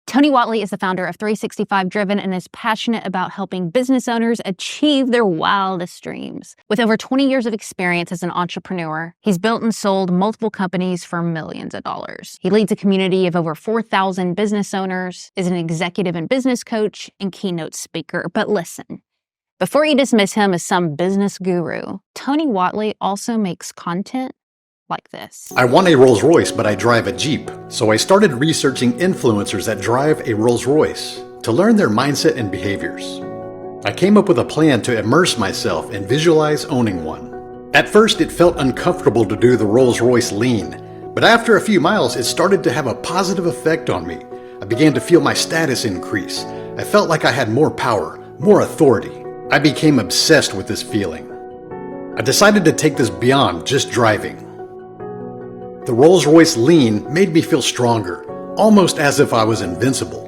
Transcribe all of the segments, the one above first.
Tony Whatley is the founder of 365 Driven and is passionate about helping business owners achieve their wildest dreams. With over 20 years of experience as an entrepreneur, he's built and sold multiple companies for millions of dollars. He leads a community of over 4,000 business owners, is an executive and business coach, and keynote speaker. But listen, before you dismiss him as some business guru, Tony Whatley also makes content like this. I want a Rolls Royce, but I drive a Jeep. So I started researching influencers that drive a Rolls Royce to learn their mindset and behaviors. I came up with a plan to immerse myself and visualize owning one. At first, it felt uncomfortable to do the Rolls Royce lean, but after a few miles, it started to have a positive effect on me. I began to feel my status increase. I felt like I had more power, more authority. I became obsessed with this feeling. I decided to take this beyond just driving. The Rolls-Royce lean made me feel stronger, almost as if I was invincible.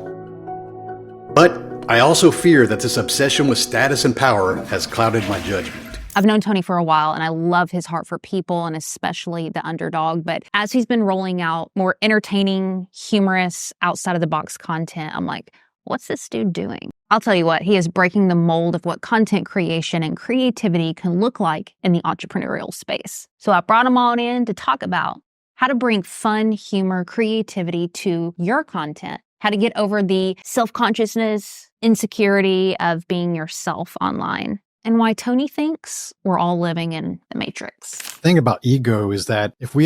But I also fear that this obsession with status and power has clouded my judgment. I've known Tony for a while, and I love his heart for people and especially the underdog. But as he's been rolling out more entertaining, humorous, outside-of-the-box content, I'm like, what's this dude doing? I'll tell you what, he is breaking the mold of what content creation and creativity can look like in the entrepreneurial space. So I brought him on in to talk about how to bring fun, humor, creativity to your content, how to get over the self-consciousness, insecurity of being yourself online, and why Tony thinks we're all living in the Matrix. The thing about ego is that if we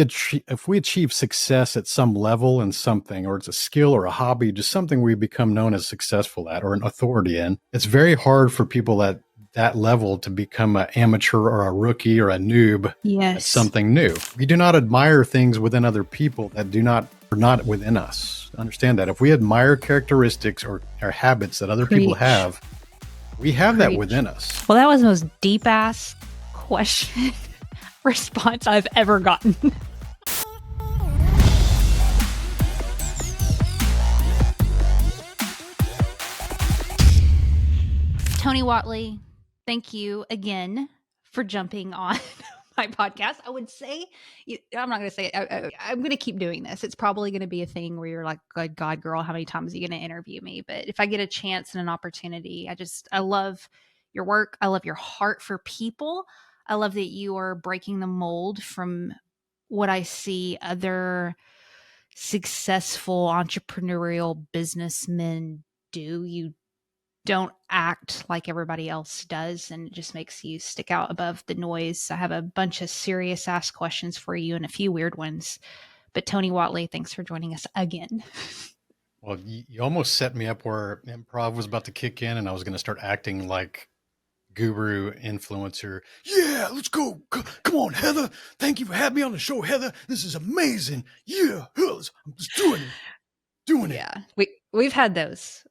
achieve success at some level in something, or it's a skill or a hobby, just something we become known as successful at or an authority in, it's very hard for people at that level to become an amateur or a rookie or a noob at something new. We do not admire things within other people that are not within us. Understand that. If we admire characteristics or habits that other people have, we have that within us. Well, that was the most deep-ass question response I've ever gotten. Tony Whatley, thank you again for jumping on my podcast. I would say, I'm not going to say it. I'm going to keep doing this. It's probably going to be a thing where you're like, good God, girl, how many times are you going to interview me? But if I get a chance and an opportunity, I love your work. I love your heart for people. I love that you are breaking the mold from what I see other successful entrepreneurial businessmen do. You don't act like everybody else does, and it just makes you stick out above the noise. I have a bunch of serious ass questions for you and a few weird ones. But Tony Whatley, thanks for joining us again. Well, you almost set me up where improv was about to kick in and I was going to start acting like guru influencer. Yeah, let's go. Come on, Heather. Thank you for having me on the show, Heather. This is amazing. Yeah, I'm just doing it. Yeah, we've had those.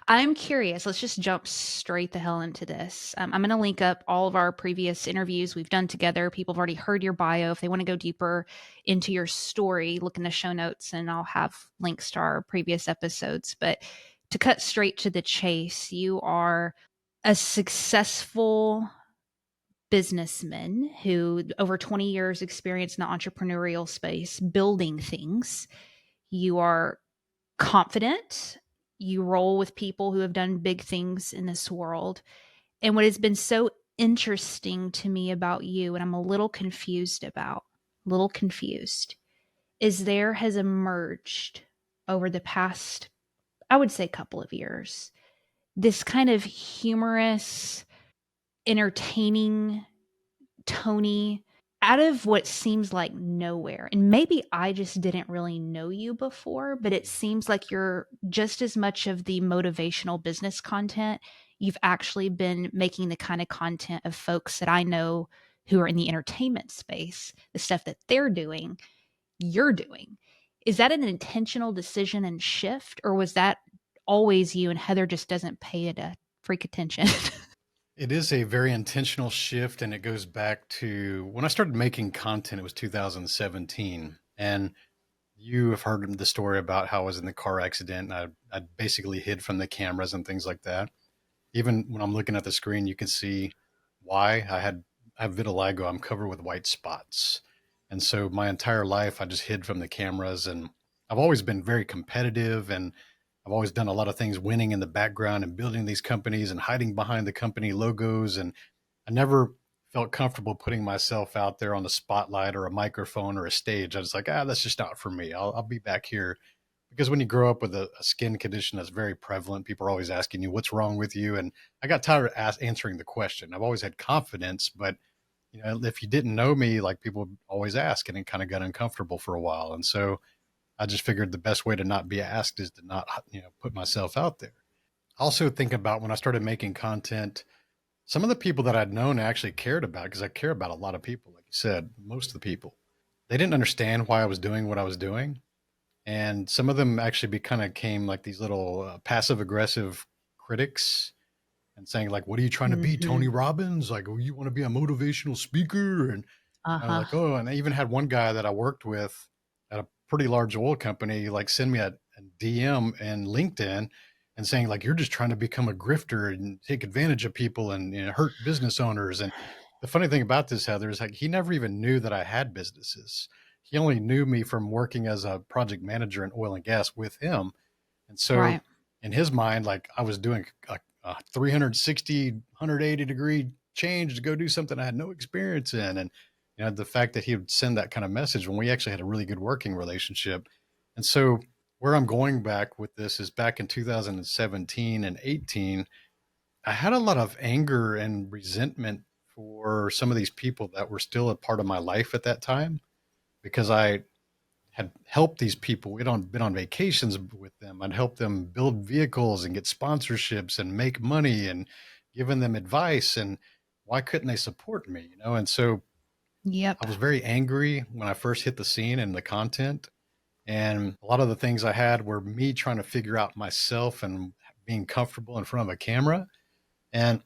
I'm curious. Let's just jump straight the hell into this. I'm going to link up all of our previous interviews we've done together. People have already heard your bio. If they want to go deeper into your story, look in the show notes and I'll have links to our previous episodes. But to cut straight to the chase, you are a successful businessman who over 20 years experience in the entrepreneurial space, building things. You are confident. You roll with people who have done big things in this world. And what has been so interesting to me about you, and I'm a little confused, is there has emerged over the past, I would say, couple of years, this kind of humorous, entertaining Tony out of what seems like nowhere. And maybe I just didn't really know you before, but it seems like you're just as much of the motivational business content. You've actually been making the kind of content of folks that I know who are in the entertainment space, the stuff that they're doing, you're doing. Is that an intentional decision and shift, or was that always you and Heather just doesn't pay it a freak attention? It is a very intentional shift, and it goes back to when I started making content. It was 2017, and you have heard the story about how I was in the car accident, and I basically hid from the cameras and things like that. Even when I'm looking at the screen, you can see why. I have vitiligo. I'm covered with white spots, and so my entire life I just hid from the cameras, and I've always been very competitive, and I've always done a lot of things winning in the background and building these companies and hiding behind the company logos. And I never felt comfortable putting myself out there on the spotlight or a microphone or a stage. I was like, that's just not for me. I'll be back here. Because when you grow up with a skin condition that's very prevalent, people are always asking you, what's wrong with you? And I got tired of answering the question. I've always had confidence, but if you didn't know me, like people would always ask, and it kind of got uncomfortable for a while. And so I just figured the best way to not be asked is to not, put myself out there. Also think about when I started making content, some of the people that I'd known actually cared about, because I care about a lot of people. Like you said, most of the people, they didn't understand why I was doing what I was doing. And some of them actually kind of came like these little passive aggressive critics and saying like, what are you trying to be, Mm-hmm. Tony Robbins? Like, oh, you want to be a motivational speaker? And I was Uh-huh. like, oh, and I even had one guy that I worked with at a pretty large oil company, like send me a DM and LinkedIn and saying like, you're just trying to become a grifter and take advantage of people and hurt business owners. And the funny thing about this, Heather, is like, he never even knew that I had businesses. He only knew me from working as a project manager in oil and gas with him. And so Right. in his mind, like I was doing a 360, 180-degree change to go do something I had no experience in. And, the fact that he would send that kind of message when we actually had a really good working relationship. And so where I'm going back with this is back in 2017 and 18, I had a lot of anger and resentment for some of these people that were still a part of my life at that time, because I had helped these people. We'd been on vacations with them. I'd helped them build vehicles and get sponsorships and make money and given them advice. And why couldn't they support me? And so I Yep. was very angry when I first hit the scene and the content. And a lot of the things I had were me trying to figure out myself and being comfortable in front of a camera. And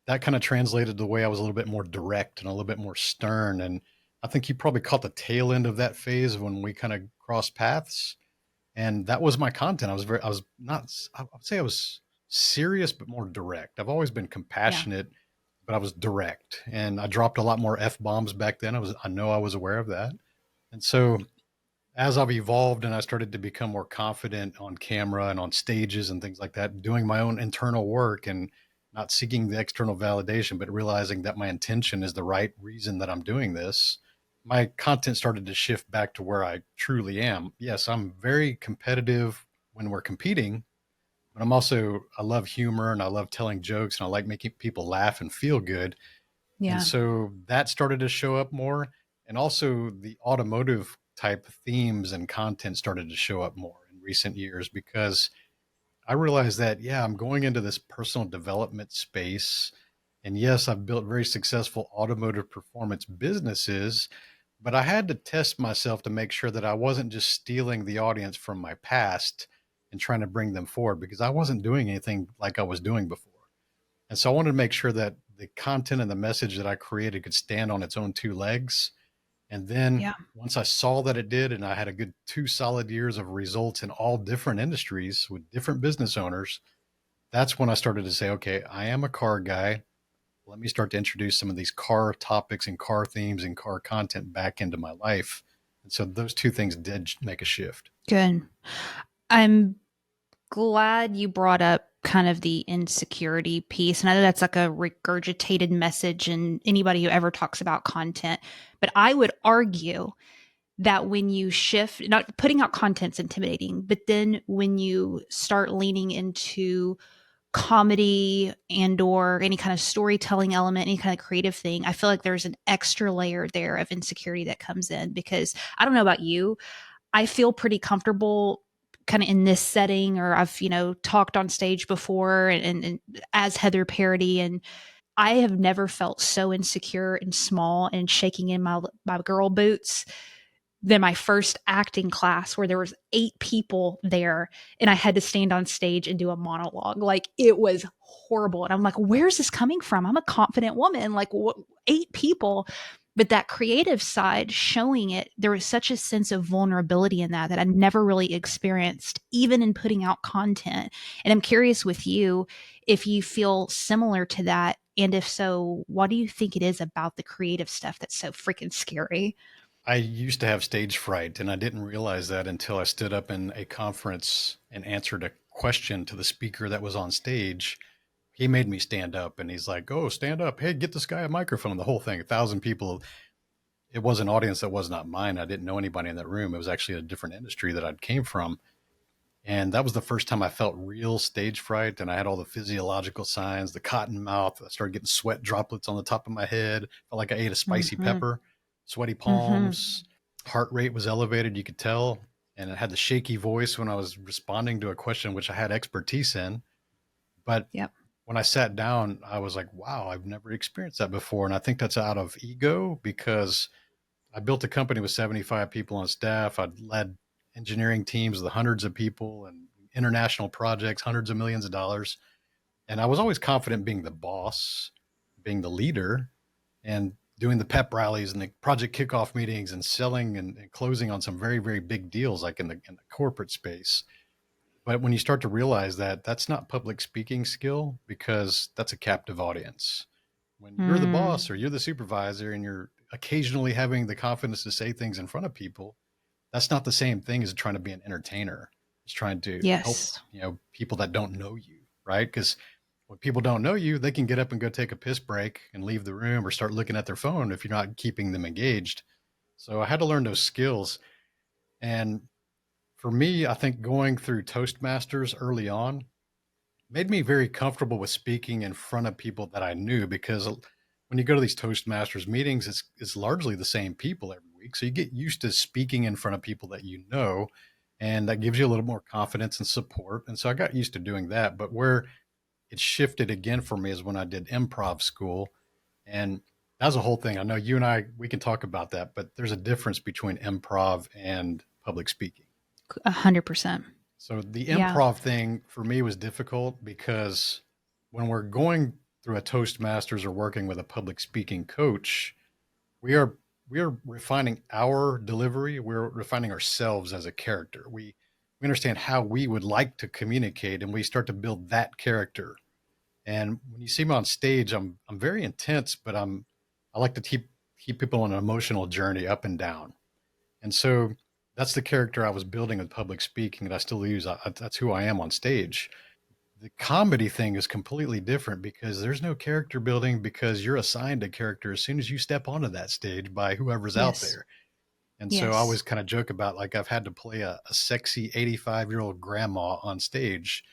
that kind of translated the way I was a little bit more direct and a little bit more stern. And I think you probably caught the tail end of that phase when we kind of crossed paths. And that was my content. I was not, I would say I was serious, but more direct. I've always been Yeah. compassionate, but I was direct. And I dropped a lot more F bombs back then. I know I was aware of that. And so as I've evolved and I started to become more confident on camera and on stages and things like that, doing my own internal work and not seeking the external validation, but realizing that my intention is the right reason that I'm doing this, my content started to shift back to where I truly am. Yes, I'm very competitive when we're competing, but I love humor and I love telling jokes and I like making people laugh and feel good. And Yeah. so that started to show up more. And also the automotive type themes and content started to show up more in recent years, because I realized that, yeah, I'm going into this personal development space. And yes, I've built very successful automotive performance businesses, but I had to test myself to make sure that I wasn't just stealing the audience from my past and trying to bring them forward, because I wasn't doing anything like I was doing before. And so I wanted to make sure that the content and the message that I created could stand on its own two legs. And then Yeah. once I saw that it did, and I had a good 2 solid years of results in all different industries with different business owners, that's when I started to say, okay, I am a car guy. Let me start to introduce some of these car topics and car themes and car content back into my life. And so those two things did make a shift. Good. I'm glad you brought up kind of the insecurity piece. And I know that's like a regurgitated message in anybody who ever talks about content. But I would argue that when you shift, not putting out content's intimidating, but then when you start leaning into comedy and or any kind of storytelling element, any kind of creative thing, I feel like there's an extra layer there of insecurity that comes in. Because I don't know about you, I feel pretty comfortable kind of in this setting, or I've, talked on stage before and as Heather Parody, and I have never felt so insecure and small and shaking in my girl boots than my first acting class, where there was 8 people there and I had to stand on stage and do a monologue. Like, it was horrible. And I'm like, where's this coming from? I'm a confident woman. Like, 8 people. But that creative side, showing it, there was such a sense of vulnerability in that I never really experienced, even in putting out content. And I'm curious with you if you feel similar to that. And if so, what do you think it is about the creative stuff that's so freaking scary? I used to have stage fright, and I didn't realize that until I stood up in a conference and answered a question to the speaker that was on stage. He made me stand up, and he's like, "Oh, stand up! Hey, get this guy a microphone." The whole thing, 1,000 people. It was an audience that was not mine. I didn't know anybody in that room. It was actually a different industry that I'd came from, and that was the first time I felt real stage fright. And I had all the physiological signs, the cotton mouth. I started getting sweat droplets on the top of my head. Felt like I ate a spicy Mm-hmm. pepper, sweaty Mm-hmm. palms, heart rate was elevated. You could tell. And it had the shaky voice when I was responding to a question, which I had expertise in. But Yep. when I sat down, I was like, wow, I've never experienced that before. And I think that's out of ego because I built a company with 75 people on staff. I'd led engineering teams with hundreds of people and international projects, hundreds of millions of dollars. And I was always confident being the boss, being the leader, and doing the pep rallies and the project kickoff meetings and selling and closing on some very, very big deals, like in the corporate space. But when you start to realize that that's not public speaking skill because that's a captive audience. When you're the Mm. boss or you're the supervisor and you're occasionally having the confidence to say things in front of people, that's not the same thing as trying to be an entertainer. It's trying to help, Yes. people that don't know you, right? Because when people don't know you, they can get up and go take a piss break and leave the room or start looking at their phone if you're not keeping them engaged. So I had to learn those skills. And for me, I think going through Toastmasters early on made me very comfortable with speaking in front of people that I knew because when you go to these Toastmasters meetings, it's largely the same people every week. So you get used to speaking in front of people that you know, and that gives you a little more confidence and support. And so I got used to doing that. But where it shifted again for me is when I did improv school. And that was a whole thing. I know you and I, we can talk about that, but there's a difference between improv and public speaking. 100%. So the Yeah. improv thing for me was difficult because when we're going through a Toastmasters or working with a public speaking coach, we are we are refining our delivery. We're refining ourselves as a character. We understand how we would like to communicate, and we start to build that character. And when you see me on stage, I'm very intense, but I like to keep people on an emotional journey up and down. And so that's the character I was building with public speaking that I still use. That's who I am on stage. The comedy thing is completely different because there's no character building because you're assigned a character as soon as you step onto that stage by whoever's out Yes. there. And so I always Yes. kind of joke about like I've had to play a sexy 85-year-old grandma on stage,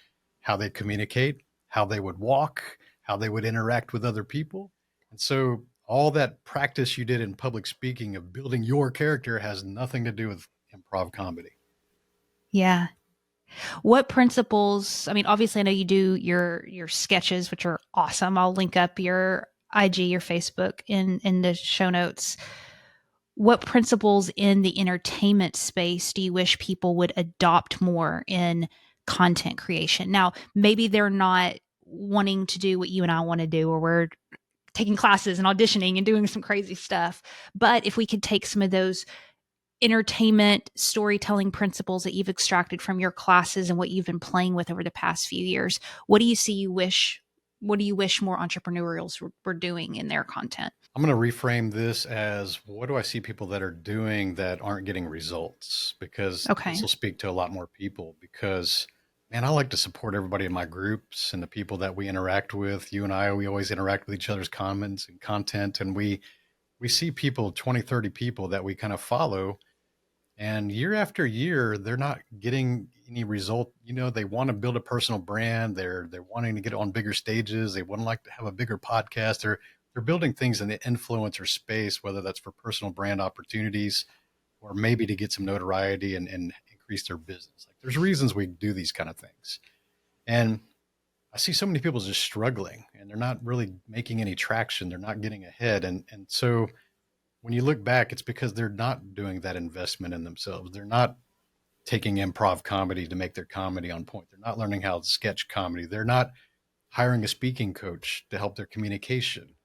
how they communicate, how they would walk, how they would interact with other people. And so all that practice you did in public speaking of building your character has nothing to do with improv comedy. Yeah. What principles, I mean, obviously I know you do your sketches, which are awesome. I'll link up your IG, your Facebook in the show notes. What principles in the entertainment space do you wish people would adopt more in content creation? Now, maybe they're not wanting to do what you and I want to do, or we're taking classes and auditioning and doing some crazy stuff. But if we could take some of those entertainment storytelling principles that you've extracted from your classes and what you've been playing with over the past few years, what do you see you wish what do you wish more entrepreneurials were doing in their content? I'm going to reframe this as what do I see people that are doing that aren't getting results? Because Okay. this will speak to a lot more people. Because, man, I like to support everybody in my groups and the people that we interact with. You and I, we always interact with each other's comments and content. And we see people, 20, 30 people that we kind of follow. And year after year, they're not getting any result. They want to build a personal brand. They're wanting to get on bigger stages. They would like to have a bigger podcast. They're building things in the influencer space, whether that's for personal brand opportunities or maybe to get some notoriety and increase their business. Like there's reasons we do these kind of things. And I see so many people just struggling and they're not really making any traction. They're not getting ahead. And so when you look back, it's because they're not doing that investment in themselves. They're not taking improv comedy to make their comedy on point. They're not learning how to sketch comedy. They're not hiring a speaking coach to help their communication.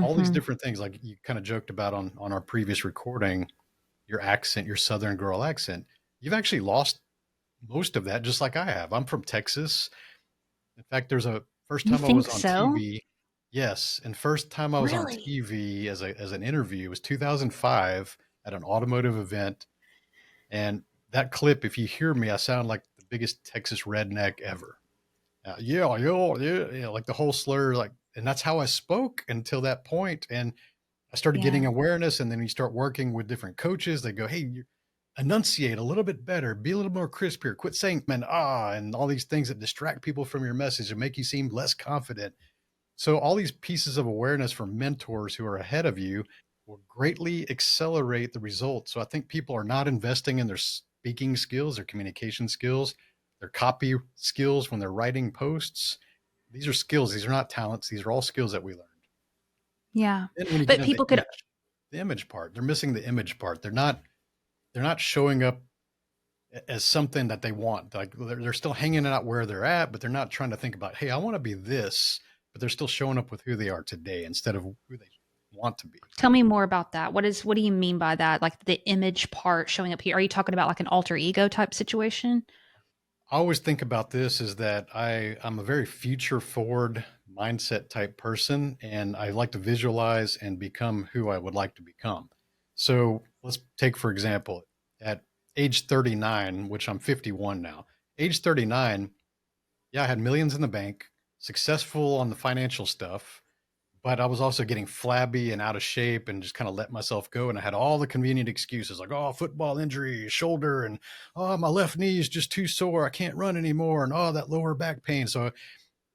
All these Mhm. different things, like you kind of joked about on our previous recording, your accent, your Southern girl accent, you've actually lost most of that, just like I have. I'm from Texas. In fact, there's a first You time I was think on so? TV. Yes, and first time I was on Really? TV as an interview was 2005. at an automotive event. And that clip, if you hear me, I sound like the biggest Texas redneck ever. Yeah, like the whole slur, like, and that's how I spoke until that point. And I started Yeah. getting awareness, and then you start working with different coaches. They go, "Hey, you enunciate a little bit better, be a little more crisp here, quit saying man, and all these things that distract people from your message and make you seem less confident." So all these pieces of awareness from mentors who are ahead of you will greatly accelerate the results. So I think people are not investing in their speaking skills, their communication skills, their copy skills when they're writing posts. These are skills. These are not talents. These are all skills that we learned. Yeah. Then when you get But into people could, the image part, they're missing the image part. They're not showing up as something that they want. Like they're still hanging out where they're at, but they're not trying to think about, hey, I want to be this, but they're still showing up with who they are today instead of who they want to be. tell me more about that. What do you mean by that? Like the image part showing up here. Are you talking about like an alter ego type situation? I always think about this is that I'm a very future forward mindset type person, and I like to visualize and become who I would like to become. So let's take, for example, at age 39, which I'm 51 now, age 39, yeah, I had millions in the bank, successful on the financial stuff, but I was also getting flabby and out of shape and just kind of let myself go. And I had all the convenient excuses like, oh, football injury, shoulder, and oh, my left knee is just too sore. I can't run anymore. And oh, that lower back pain. So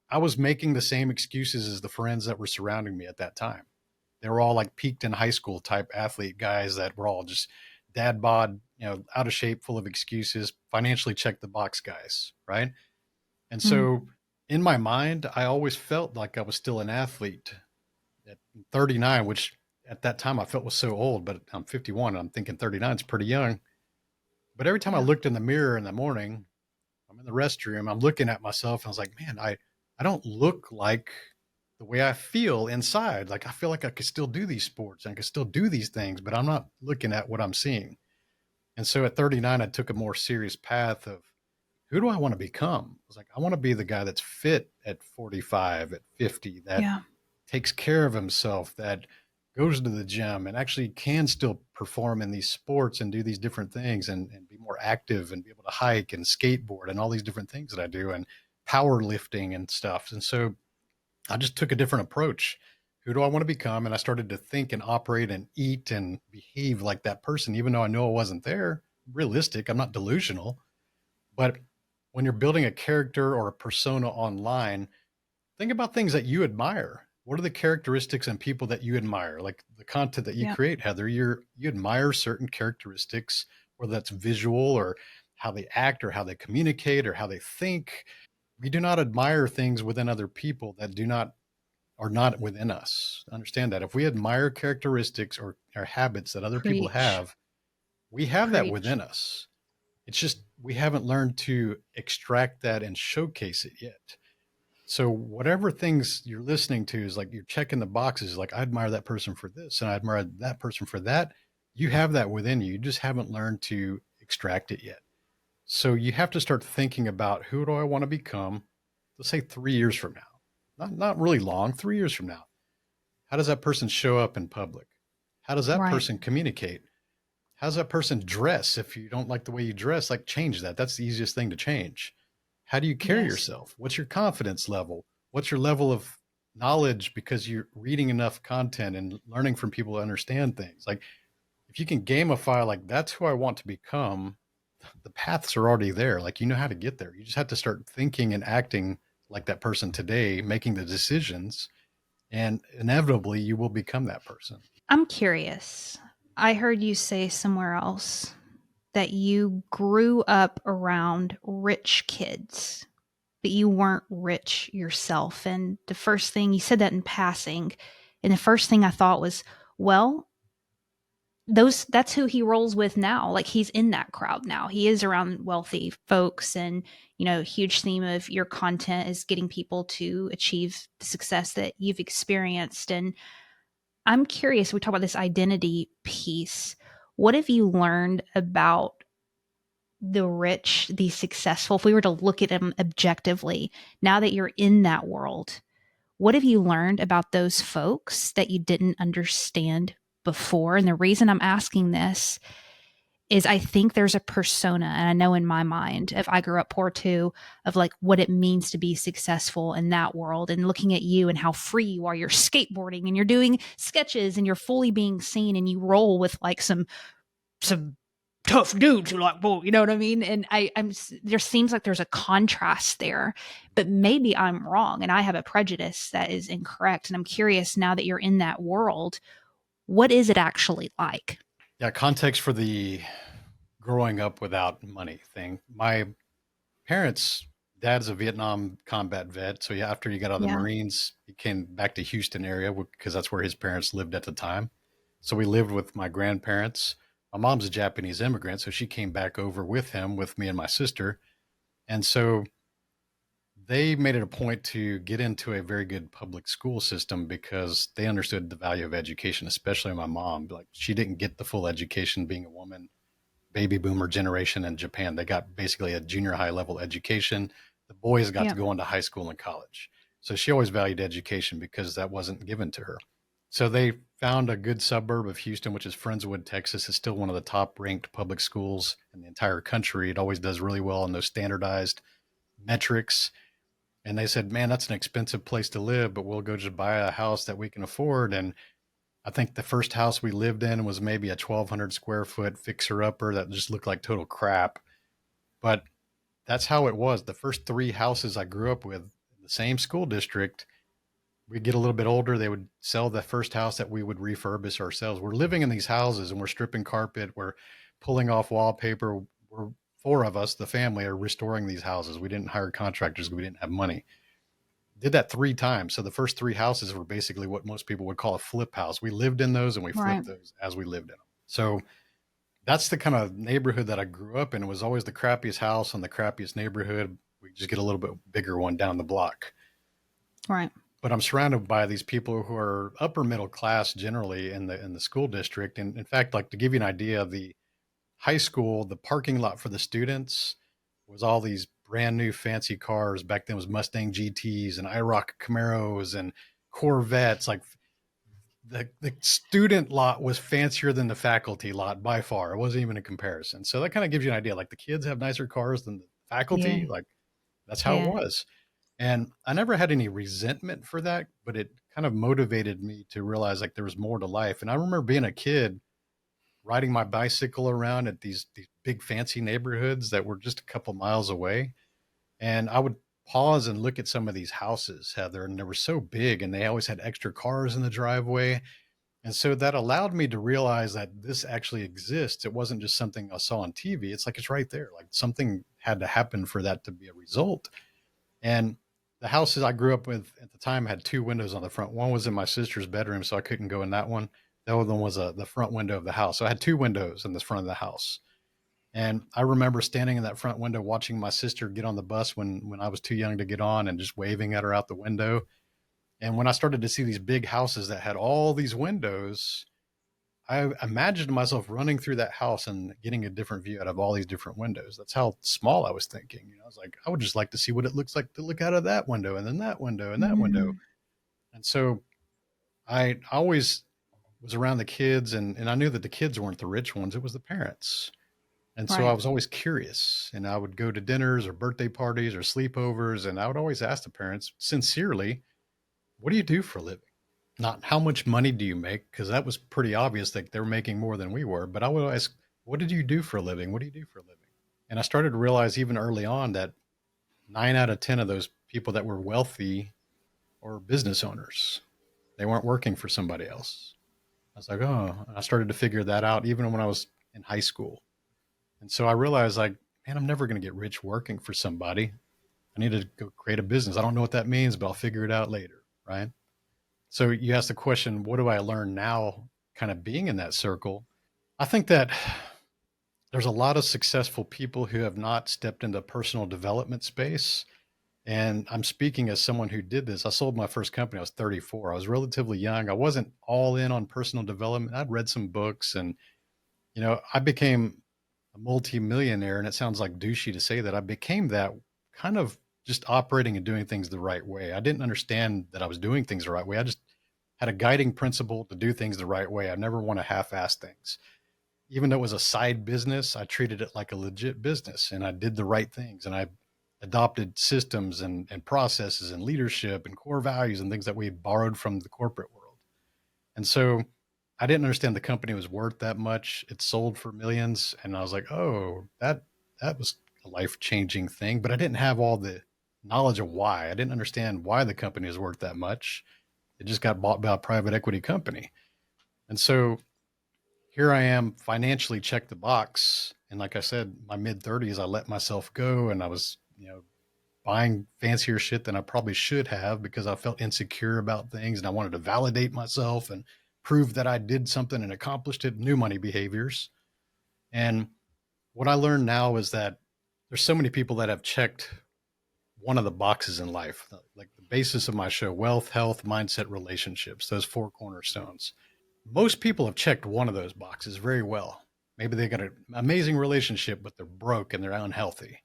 I was making the same excuses as the friends that were surrounding me at that time. They were all like peaked in high school type athlete guys that were all just dad bod, out of shape, full of excuses, financially check the box guys. Right. And Mm. so in my mind, I always felt like I was still an athlete at 39, which at that time I felt was so old, but I'm 51 and I'm thinking 39 is pretty young. But every time I Yeah. looked in the mirror in the morning, I'm in the restroom, I'm looking at myself and I was like, man, I don't look like the way I feel inside. Like I feel like I could still do these sports and I could still do these things, but I'm not looking at what I'm seeing. And so at 39, I took a more serious path of who do I want to become? I was like, I want to be the guy that's fit at 45, at 50, that Yeah. takes care of himself, that goes to the gym and actually can still perform in these sports and do these different things and be more active and be able to hike and skateboard and all these different things that I do and powerlifting and stuff. And so I just took a different approach. Who do I want to become? And I started to think and operate and eat and behave like that person, even though I know I wasn't there. Realistic, I'm not delusional. But when you're building a character or a persona online, think about things that you admire. What are the characteristics and people that you admire? Like the content that you Yeah. create, Heather, you admire certain characteristics, whether that's visual or how they act or how they communicate or how they think. We do not admire things within other people that are not within us. Understand that. If we admire characteristics or habits that other people Preach. have, we have that Preach. within us. It's just we haven't learned to extract that and showcase it yet. So whatever things you're listening to is like you're checking the boxes, like I admire that person for this and I admire that person for that. You have that within you. You just haven't learned to extract it yet. So you have to start thinking about who do I want to become, let's say 3 years from now. Not really long, 3 years from now. How does that person show up in public? How does that Right. person communicate? How does that person dress? If you don't like the way you dress, like change that. That's the easiest thing to change. How do you carry Yes. yourself? What's your confidence level? What's your level of knowledge because you're reading enough content and learning from people to understand things? Like if you can gamify, like that's who I want to become, the paths are already there. Like you know how to get there. You just have to start thinking and acting like that person today, making the decisions, and inevitably you will become that person. I'm curious. I heard you say somewhere else that you grew up around rich kids, but you weren't rich yourself. And the first thing you said that in passing, and the first thing I thought was, well, that's who he rolls with now. Like he's in that crowd now. He is around wealthy folks, and huge theme of your content is getting people to achieve the success that you've experienced. And I'm curious, we talk about this identity piece. What have you learned about the rich, the successful? If we were to look at them objectively, now that you're in that world, what have you learned about those folks that you didn't understand before. And the reason I'm asking this is I think there's a persona, and I know in my mind, if I grew up poor too, of like what it means to be successful in that world, and looking at you and how free you are. You're skateboarding and you're doing sketches and you're fully being seen, and you roll with like some tough dudes who like, well, you know what I mean? And I'm there seems like there's a contrast there, but maybe I'm wrong and I have a prejudice that is incorrect. And I'm curious, now that you're in that world, what is it actually like? Yeah, context for the growing up without money thing. My parents, dad's a Vietnam combat vet. So yeah, after he got out of the Yeah. Marines, he came back to Houston area because that's where his parents lived at the time. So we lived with my grandparents. My mom's a Japanese immigrant, so she came back over with him, with me and my sister. And so they made it a point to get into a very good public school system because they understood the value of education, especially my mom. Like, she didn't get the full education being a woman, baby boomer generation in Japan. They got basically a junior high level education. The boys got Yeah. to go into high school and college. So she always valued education because that wasn't given to her. So they found a good suburb of Houston, which is Friendswood, Texas. It's still one of the top ranked public schools in the entire country. It always does really well in those standardized metrics. And they said, man, that's an expensive place to live, but we'll go just buy a house that we can afford. And I think the first house we lived in was maybe a 1,200 square foot fixer upper that just looked like total crap. But that's how it was. The first three houses I grew up with, in the same school district, we'd get a little bit older. They would sell the first house that we would refurbish ourselves. We're living in these houses and we're stripping carpet. We're pulling off wallpaper. We're four of us, the family, are restoring these houses. We didn't hire contractors. We didn't have money. Did that 3 times. So the first 3 houses were basically what most people would call a flip house. We lived in those and we flipped Right. those as we lived in them. So that's the kind of neighborhood that I grew up in. It was always the crappiest house in the crappiest neighborhood. We just get a little bit bigger one down the block. Right. But I'm surrounded by these people who are upper middle class generally in the school district. And in fact, like, to give you an idea, the high school, the parking lot for the students was all these brand new fancy cars. Back then it was Mustang GTs and IROC Camaros and Corvettes. Like, the student lot was fancier than the faculty lot by far. It wasn't even a comparison. So that kind of gives you an idea. Like, the kids have nicer cars than the faculty. Yeah. Like, that's how it Yeah. was. And I never had any resentment for that, but it kind of motivated me to realize like there was more to life. And I remember being a kid riding my bicycle around at these big fancy neighborhoods that were just a couple miles away. And I would pause and look at some of these houses, Heather, and they were so big and they always had extra cars in the driveway. And so that allowed me to realize that this actually exists. It wasn't just something I saw on TV. It's like, it's right there. Like, something had to happen for that to be a result. And the houses I grew up with at the time had 2 windows on the front. One was in my sister's bedroom, so I couldn't go in that one. The other one was the front window of the house. So I had 2 windows in the front of the house. And I remember standing in that front window watching my sister get on the bus when I was too young to get on, and just waving at her out the window. And when I started to see these big houses that had all these windows, I imagined myself running through that house and getting a different view out of all these different windows. That's how small I was thinking. I was like, I would just like to see what it looks like to look out of that window, and then that window, and that window. Mhm. And so I always was around the kids, and I knew that the kids weren't the rich ones. It was the parents. And so I Right. was always curious, and I would go to dinners or birthday parties or sleepovers, and I would always ask the parents sincerely, what do you do for a living? Not how much money do you make? Because that was pretty obvious that they were making more than we were. But I would ask, what did you do for a living? What do you do for a living? And I started to realize even early on that 9 out of 10 of those people that were wealthy or business owners, they weren't working for somebody else. I was like, oh, and I started to figure that out even when I was in high school. And so I realized, like, man, I'm never going to get rich working for somebody. I need to go create a business. I don't know what that means, but I'll figure it out later. Right. So you asked the question, what do I learn now kind of being in that circle? I think that there's a lot of successful people who have not stepped into personal development space. And I'm speaking as someone who did this. I sold my first company. I was 34. I was relatively young. I wasn't all in on personal development. I'd read some books, and, I became a multi-millionaire, and it sounds like douchey to say that. I became that kind of just operating and doing things the right way. I didn't understand that I was doing things the right way. I just had a guiding principle to do things the right way. I never want to half-ass things. Even though it was a side business, I treated it like a legit business, and I did the right things, and I adopted systems and processes and leadership and core values and things that we had borrowed from the corporate world. And so I didn't understand the company was worth that much. It sold for millions. And I was like, oh, that was a life-changing thing. But I didn't have all the knowledge of why. I didn't understand why the company is worth that much. It just got bought by a private equity company. And so here I am, financially checked the box. And like I said, my mid 30s, I let myself go, and I was, buying fancier shit than I probably should have because I felt insecure about things and I wanted to validate myself and prove that I did something and accomplished it. New money behaviors. And what I learned now is that there's so many people that have checked one of the boxes in life, like the basis of my show: wealth, health, mindset, relationships, those four cornerstones. Most people have checked one of those boxes very well. Maybe they got an amazing relationship, but they're broke and they're unhealthy.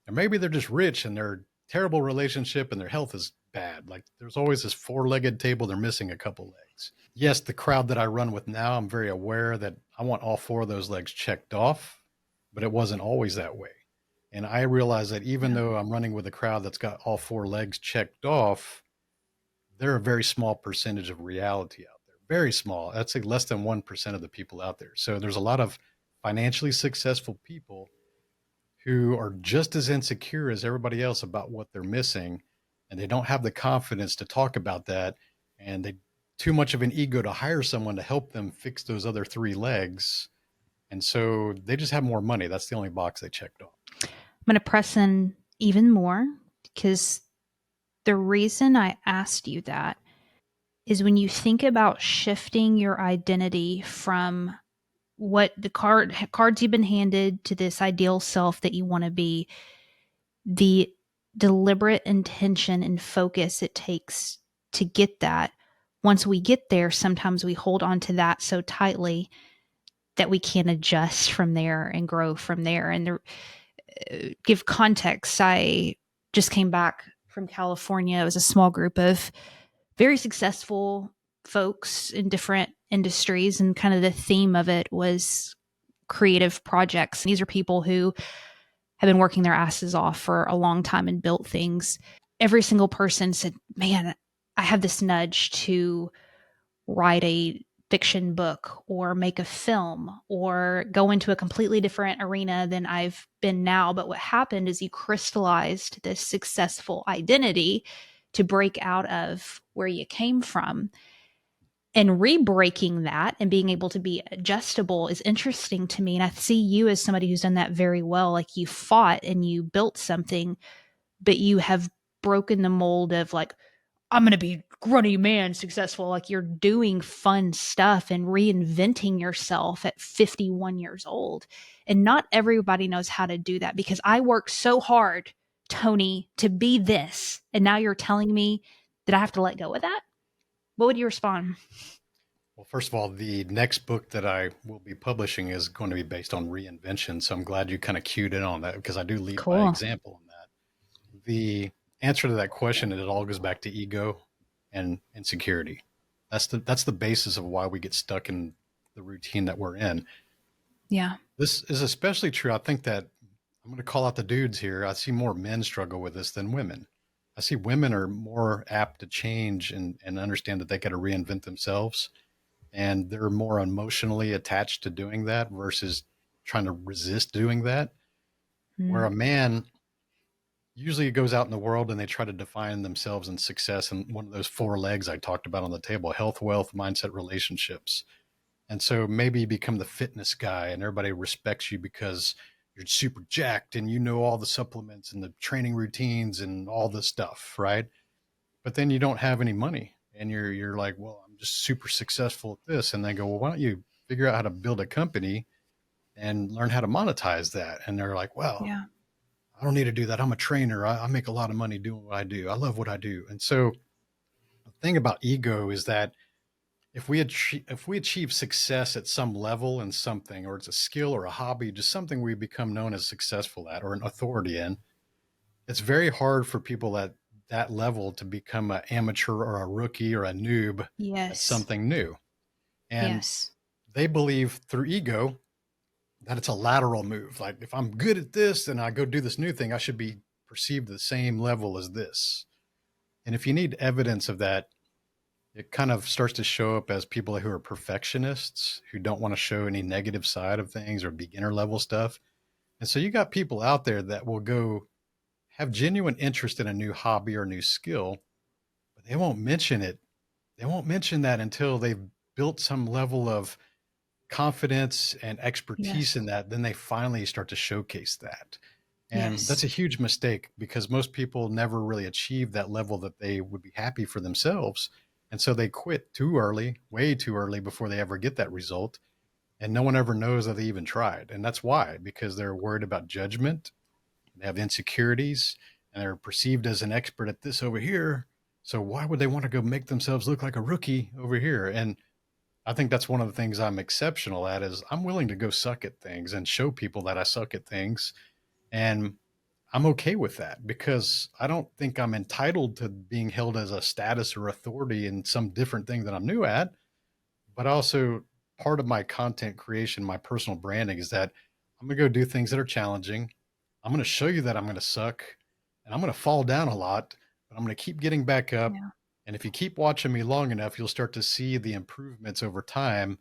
Or maybe they're just rich and they're terrible relationship and their health is bad. Like there's always this four-legged table, they're missing a couple legs. Yes, the crowd that I run with now, I'm very aware that I want all four of those legs checked off, but it wasn't always that way. And I realize that even though I'm running with a crowd that's got all four legs checked off, they're a very small percentage of reality out there. Very small. I'd say less than 1% of the people out there. So there's a lot of financially successful people who are just as insecure as everybody else about what they're missing, and they don't have the confidence to talk about that, and they too much of an ego to hire someone to help them fix those other three legs. And so they just have more money. That's the only box they checked off. I'm going to press in even more because the reason I asked you that is when you think about shifting your identity from what the cards you've been handed to this ideal self that you want to be, the deliberate intention and focus it takes to get that. Once we get there, sometimes we hold on to that so tightly that we can't adjust from there and grow from there. And give context, I just came back from California. It was a small group of very successful folks in different industries, and kind of the theme of it was creative projects. These are people who have been working their asses off for a long time and built things. Every single person said, man, I have this nudge to write a fiction book or make a film or go into a completely different arena than I've been now. But what happened is you crystallized this successful identity to break out of where you came from. And re-breaking that and being able to be adjustable is interesting to me. And I see you as somebody who's done that very well. Like you fought and you built something, but you have broken the mold of like, I'm going to be grunny man successful. Like you're doing fun stuff and reinventing yourself at 51 years old. And not everybody knows how to do that because I worked so hard, Tony, to be this. And now you're telling me that I have to let go of that? What would you respond? Well, first of all, the next book that I will be publishing is going to be based on reinvention. So I'm glad you kind of cued in on that because I do lead by example in that. The answer to that question, it all goes back to ego and insecurity. That's the basis of why we get stuck in the routine that we're in. Yeah. This is especially true. I think that I'm going to call out the dudes here. I see more men struggle with this than women. I see women are more apt to change and understand that they got to reinvent themselves. And they're more emotionally attached to doing that versus trying to resist doing that. Where a man usually goes out in the world and they try to define themselves in success and one of those four legs I talked about on the table: health, wealth, mindset, relationships. And so maybe you become the fitness guy and everybody respects you because you're super jacked and you know all the supplements and the training routines and all this stuff, right? But then you don't have any money and you're like, well, I'm just super successful at this. And they go, well, why don't you figure out how to build a company and learn how to monetize that? And they're like, well, Yeah. I don't need to do that. I'm a trainer. I make a lot of money doing what I do. I love what I do. And so the thing about ego is that if we achieve success at some level in something, or it's a skill or a hobby, just something we become known as successful at or an authority in, it's very hard for people that that level to become an amateur or a rookie or a noob at Yes. something new. And Yes. they believe through ego that it's a lateral move. Like if I'm good at this and I go do this new thing, I should be perceived the same level as this. And if you need evidence of that, it kind of starts to show up as people who are perfectionists who don't want to show any negative side of things or beginner level stuff. And so you got people out there that will go have genuine interest in a new hobby or new skill, but they won't mention it. They won't mention that until they've built some level of confidence and expertise Yes. in that. Then they finally start to showcase that. And that's Yes. a huge mistake because most people never really achieve that level that they would be happy for themselves. And so they quit too early, way too early before they ever get that result. And no one ever knows that they even tried. And that's why, because they're worried about judgment, they have insecurities, and they're perceived as an expert at this over here. So why would they want to go make themselves look like a rookie over here? And I think that's one of the things I'm exceptional at is I'm willing to go suck at things and show people that I suck at things. And I'm okay with that because I don't think I'm entitled to being held as a status or authority in some different thing that I'm new at. But also, part of my content creation, my personal branding is that I'm going to go do things that are challenging. I'm going to show you that I'm going to suck and I'm going to fall down a lot, but I'm going to keep getting back up. Yeah. And if you keep watching me long enough, you'll start to see the improvements over time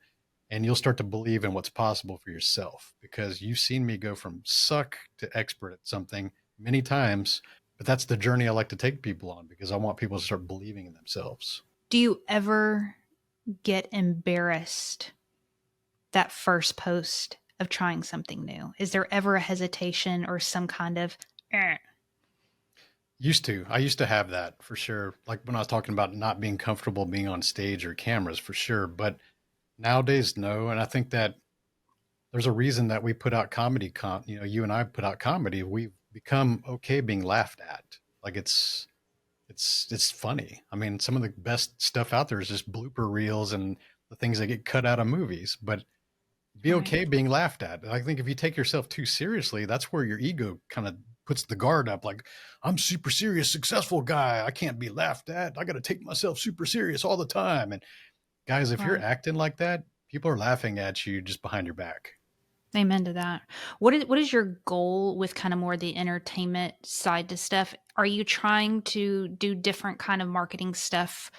and you'll start to believe in what's possible for yourself because you've seen me go from suck to expert at something many times. But that's the journey I like to take people on because I want people to start believing in themselves. Do you ever get embarrassed that first post of trying something new? Is there ever a hesitation or some kind of I used to have that for sure. Like when I was talking about not being comfortable being on stage or cameras for sure. But nowadays, no. And I think that there's a reason that we put out comedy. You and I put out comedy. We've become okay being laughed at. Like it's funny. I mean, some of the best stuff out there is just blooper reels and the things that get cut out of movies. But be Right. okay being laughed at. I think if you take yourself too seriously, that's where your ego kind of puts the guard up. Like, I'm super serious, successful guy. I can't be laughed at. I got to take myself super serious all the time. And guys, if you're Right. acting like that, people are laughing at you just behind your back. Amen to that. What is your goal with kind of more the entertainment side to stuff? Are you trying to do different kind of marketing stuff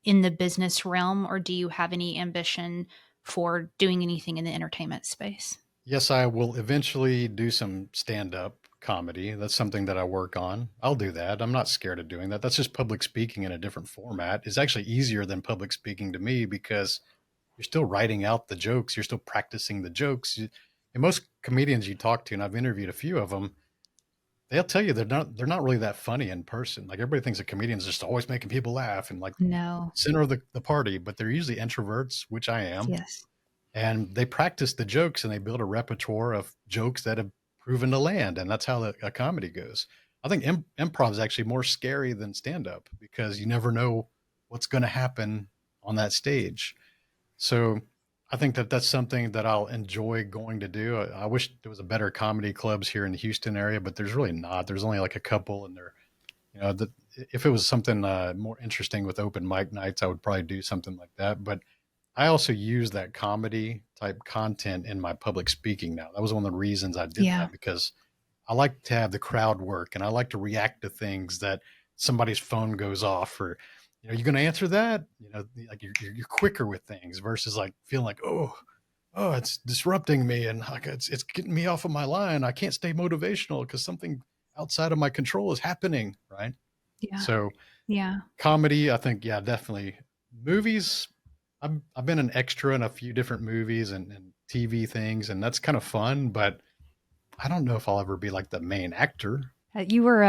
in the business realm, or do you have any ambition for doing anything in the entertainment space? Yes, I will eventually do some stand up comedy. That's something that I work on. I'll do that. I'm not scared of doing that. That's just public speaking in a different format. It's actually easier than public speaking to me because you're still writing out the jokes, you're still practicing the jokes. And most comedians you talk to, and I've interviewed a few of them, they'll tell you they're not really that funny in person. Like everybody thinks a comedian's just always making people laugh and like No. center of the party, but they're usually introverts, which I am. Yes. And they practice the jokes and they build a repertoire of jokes that have proven to land. And that's how a comedy goes. I think improv is actually more scary than stand up because you never know what's going to happen on that stage. So I think that that's something that I'll enjoy going to do. I wish there was a better comedy clubs here in the Houston area, but there's really not. There's only like a couple, and they're, if it was something more interesting with open mic nights, I would probably do something like that. But I also use that comedy type content in my public speaking now. That was one of the reasons I did Yeah. that because I like to have the crowd work and I like to react to things that somebody's phone goes off or, you're going to answer that, like you're quicker with things versus like feeling like, oh, it's disrupting me. And like, it's getting me off of my line. I can't stay motivational because something outside of my control is happening. Right. Yeah. So Yeah. comedy, I think, yeah, definitely. Movies, I've been an extra in a few different movies and TV things, and that's kind of fun, but I don't know if I'll ever be like the main actor. You were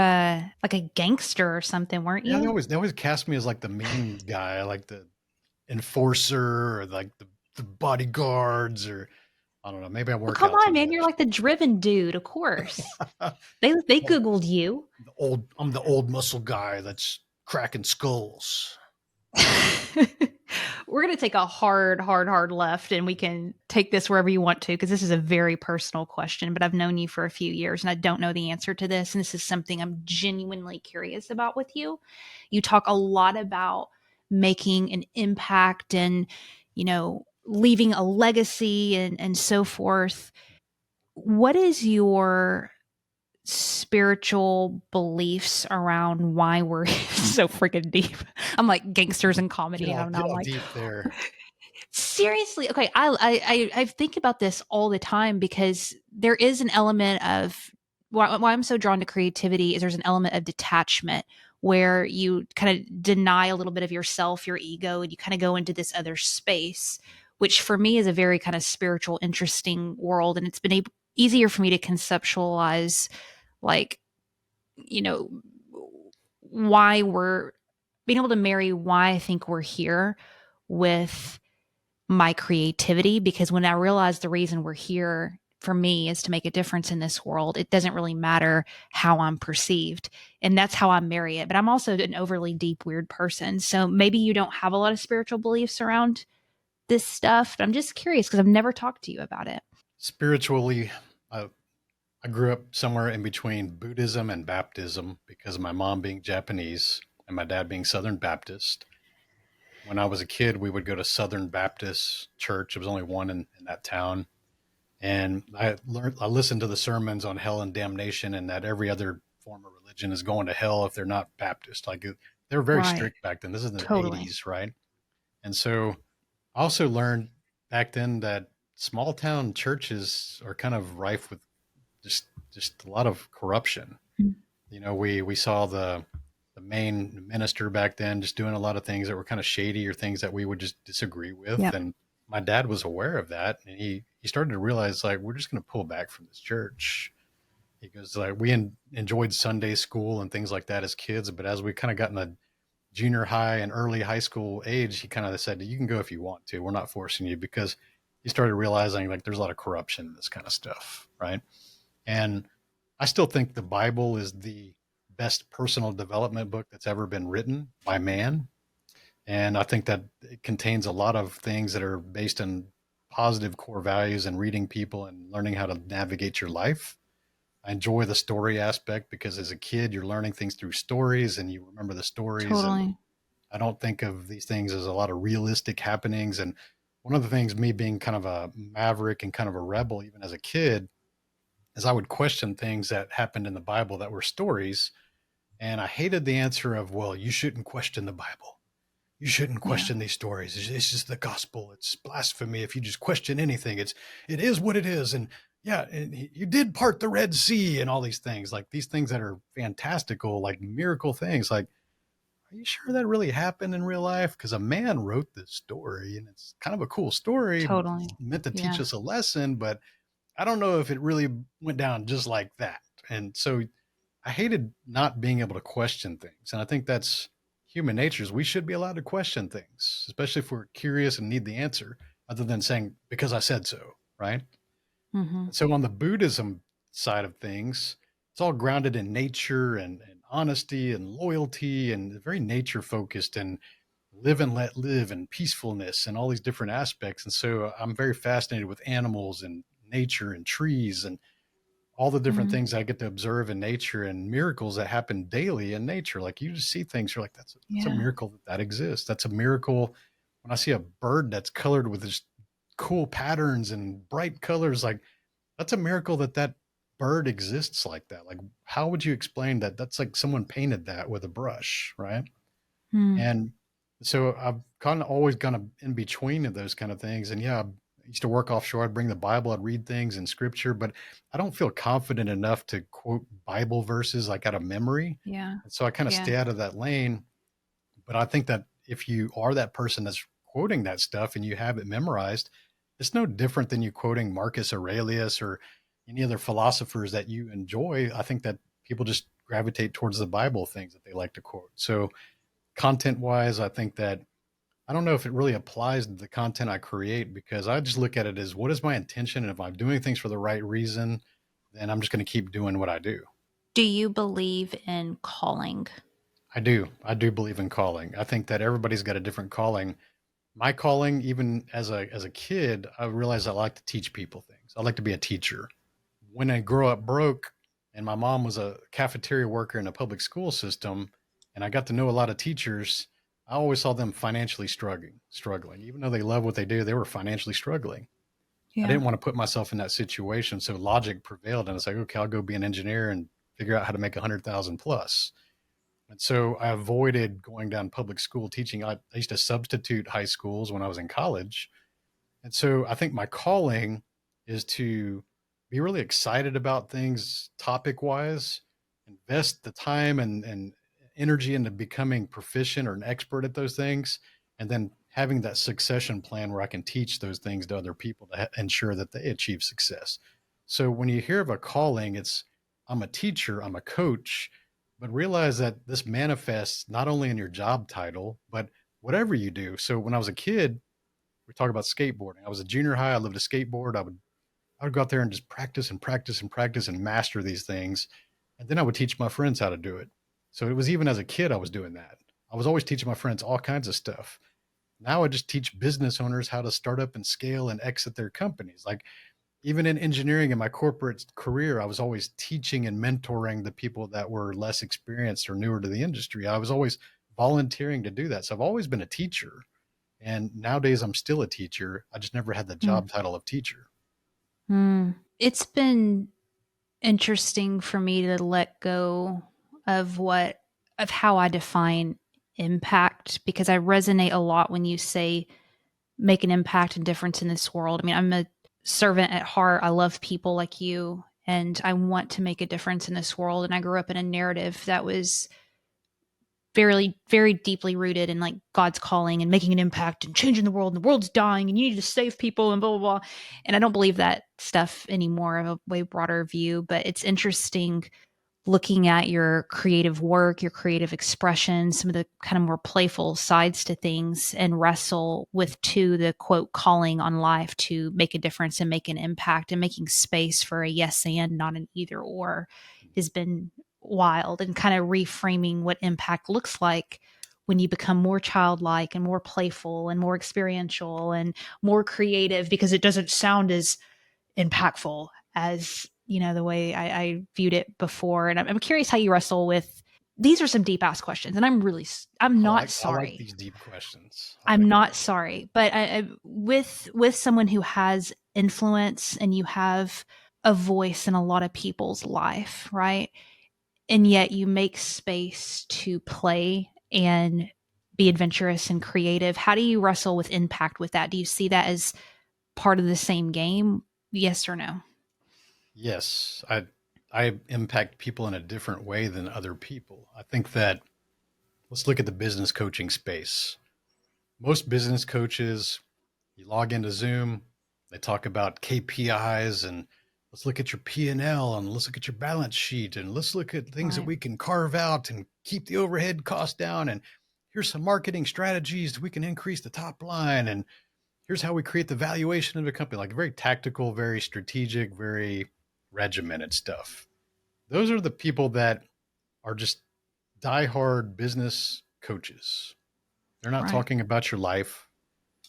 like a gangster or something, weren't Yeah, you? they always cast me as like the main guy, like the enforcer or like the bodyguards or I don't know, maybe I Well, work come out on, too man. You're much. like the driven dude, of course. They Well, Googled you. I'm the old muscle guy that's cracking skulls. We're going to take a hard left, and we can take this wherever you want to, because this is a very personal question, but I've known you for a few years and I don't know the answer to this. And this is something I'm genuinely curious about with you. You talk a lot about making an impact and, leaving a legacy and so forth. What is your spiritual beliefs around why we're so freaking deep? I'm like gangsters in comedy. I don't know. Get I'm all like, deep there. seriously. Okay. I think about this all the time because there is an element of why I'm so drawn to creativity is there's an element of detachment where you kind of deny a little bit of yourself, your ego, and you kind of go into this other space, which for me is a very kind of spiritual, interesting world. And it's been easier for me to conceptualize, like, why we're being able to marry why I think we're here with my creativity. Because when I realized the reason we're here for me is to make a difference in this world, it doesn't really matter how I'm perceived. And that's how I marry it. But I'm also an overly deep, weird person. So maybe you don't have a lot of spiritual beliefs around this stuff. But I'm just curious because I've never talked to you about it. Spiritually, I grew up somewhere in between Buddhism and Baptism because of my mom being Japanese and my dad being Southern Baptist. When I was a kid, we would go to Southern Baptist church. There was only one in that town. And I listened to the sermons on hell and damnation and that every other form of religion is going to hell if they're not Baptist. Like they were very Right. strict back then. This is in the Totally. 80s, right? And so I also learned back then that small town churches are kind of rife with just a lot of corruption. Mm. We saw the main minister back then just doing a lot of things that were kind of shady or things that we would just disagree with. Yep. And my dad was aware of that, and he started to realize, like, we're just going to pull back from this church. He goes, like, we enjoyed Sunday school and things like that as kids, but as we kind of got in the junior high and early high school age, he kind of said, you can go if you want to. We're not forcing you, because he started realizing, like, there's a lot of corruption in this kind of stuff, right? And I still think the Bible is the best personal development book that's ever been written by man. And I think that it contains a lot of things that are based on positive core values and reading people and learning how to navigate your life. I enjoy the story aspect because as a kid, you're learning things through stories and you remember the stories. And Totally. I don't think of these things as a lot of realistic happenings. And one of the things, me being kind of a maverick and kind of a rebel, even as a kid, is I would question things that happened in the Bible that were stories. And I hated the answer of, well, you shouldn't question the Bible. You shouldn't question these stories. It's just the gospel. It's blasphemy if you just question anything. It is what it is. And yeah, and you did part the Red Sea and all these things, like these things that are fantastical, like miracle things. Like, are you sure that really happened in real life? Because a man wrote this story and it's kind of a cool story, Totally. meant to teach Yeah. us a lesson, but I don't know if it really went down just like that. And so I hated not being able to question things. And I think that's human nature, is we should be allowed to question things, especially if we're curious and need the answer, other than saying, because I said so, right? Mm-hmm. And so on the Buddhism side of things, it's all grounded in nature and honesty and loyalty and very nature focused and live and let live and peacefulness and all these different aspects. And so I'm very fascinated with animals and nature and trees and all the different Mm-hmm. things I get to observe in nature and miracles that happen daily in nature. Like, you just see things, you're like, that's a Yeah. miracle that exists. That's a miracle. When I see a bird that's colored with this cool patterns and bright colors, like, that's a miracle that bird exists like that. Like, how would you explain that? That's like someone painted that with a brush, right? Mm. And so I've kind of always kind of in between of those kind of things. And yeah, I used to work offshore. I'd bring the Bible, I'd read things in scripture, but I don't feel confident enough to quote Bible verses like out of memory. Yeah. And so I kind of Yeah. stay out of that lane. But I think that if you are that person that's quoting that stuff and you have it memorized, it's no different than you quoting Marcus Aurelius or any other philosophers that you enjoy. I think that people just gravitate towards the Bible things that they like to quote. So content wise, I think that I don't know if it really applies to the content I create, because I just look at it as, what is my intention? And if I'm doing things for the right reason, then I'm just going to keep doing what I do. Do you believe in calling? I do. I do believe in calling. I think that everybody's got a different calling. My calling, even as a kid, I realized I like to teach people things. I like to be a teacher. When I grew up broke, and my mom was a cafeteria worker in a public school system, and I got to know a lot of teachers, I always saw them financially struggling. Even though they love what they do, they were financially struggling. I Yeah. didn't want to put myself in that situation, so logic prevailed, and I was like, okay, I'll go be an engineer and figure out how to make 100,000 plus. And so I avoided going down public school teaching. I used to substitute high schools when I was in college. And so I think my calling is to be really excited about things topic wise, invest the time and energy into becoming proficient or an expert at those things, and then having that succession plan where I can teach those things to other people to ensure that they achieve success. So when you hear of a calling, it's I'm a teacher, I'm a coach, but realize that this manifests not only in your job title, but whatever you do. So when I was a kid, we talk about skateboarding. I was a junior high. I lived a skateboard. I would go out there and just practice and practice and practice and master these things. And then I would teach my friends how to do it. So it was even as a kid, I was doing that. I was always teaching my friends all kinds of stuff. Now I just teach business owners how to start up and scale and exit their companies. Like even in engineering in my corporate career, I was always teaching and mentoring the people that were less experienced or newer to the industry. I was always volunteering to do that. So I've always been a teacher. And nowadays I'm still a teacher. I just never had the Mm. job title of teacher. It's been interesting for me to let go of how I define impact, because I resonate a lot when you say make an impact and difference in this world. I mean, I'm a servant at heart. I love people like you, and I want to make a difference in this world. And I grew up in a narrative that was very, very deeply rooted in like God's calling and making an impact and changing the world, and the world's dying and you need to save people and blah, blah, blah. And I don't believe that stuff anymore. I have a way broader view, but it's interesting looking at your creative work, your creative expression, some of the kind of more playful sides to things, and wrestle with the quote calling on life to make a difference and make an impact, and making space for a yes and not an either or has been wild, and kind of reframing what impact looks like when you become more childlike and more playful and more experiential and more creative, because it doesn't sound as impactful as the way I viewed it before. And I'm curious how you wrestle with these. Are some deep ass questions, and I'm not I like sorry. these deep questions. I I'm like not sorry, but with someone who has influence, and you have a voice in a lot of people's life, right? And yet you make space to play and be adventurous and creative. How do you wrestle with impact with that? Do you see that as part of the same game? Yes or no? yes, I impact people in a different way than other people. I think that let's look at the business coaching space. Most business coaches, you log into Zoom, they talk about KPIs and let's look at your P&L and let's look at your balance sheet and let's look at things that Right. we can carve out and keep the overhead cost down and here's some marketing strategies we can increase the top line and here's how we create the valuation of the company, like very tactical, very strategic, very regimented stuff. Those are the people that are just diehard business coaches. They're not Right. talking about your life.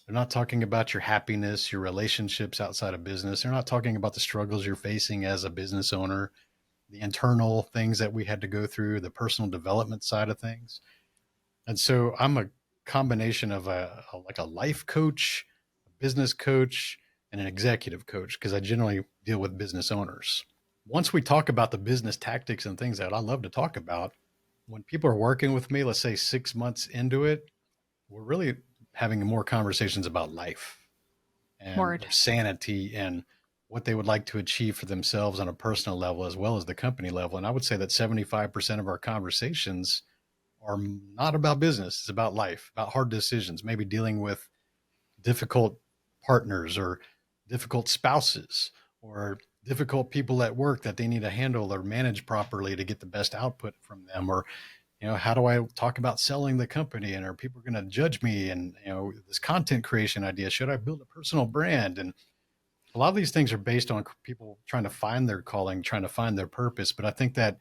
They're not talking about your happiness, your relationships outside of business. They're not talking about the struggles you're facing as a business owner, the internal things that we had to go through, the personal development side of things. And so I'm a combination of like a life coach, a business coach, and an executive coach because I generally deal with business owners. Once we talk about the business tactics and things that I love to talk about, when people are working with me, let's say 6 months into it, we're really having more conversations about life and Word. their sanity and what they would like to achieve for themselves on a personal level as well as the company level. And I would say that 75% of our conversations are not about business. It's about life, about hard decisions, maybe dealing with difficult partners or difficult spouses or difficult people at work that they need to handle or manage properly to get the best output from them or how do I talk about selling the company and are people going to judge me and this content creation idea, should I build a personal brand? And a lot of these things are based on people trying to find their calling, trying to find their purpose, but I think that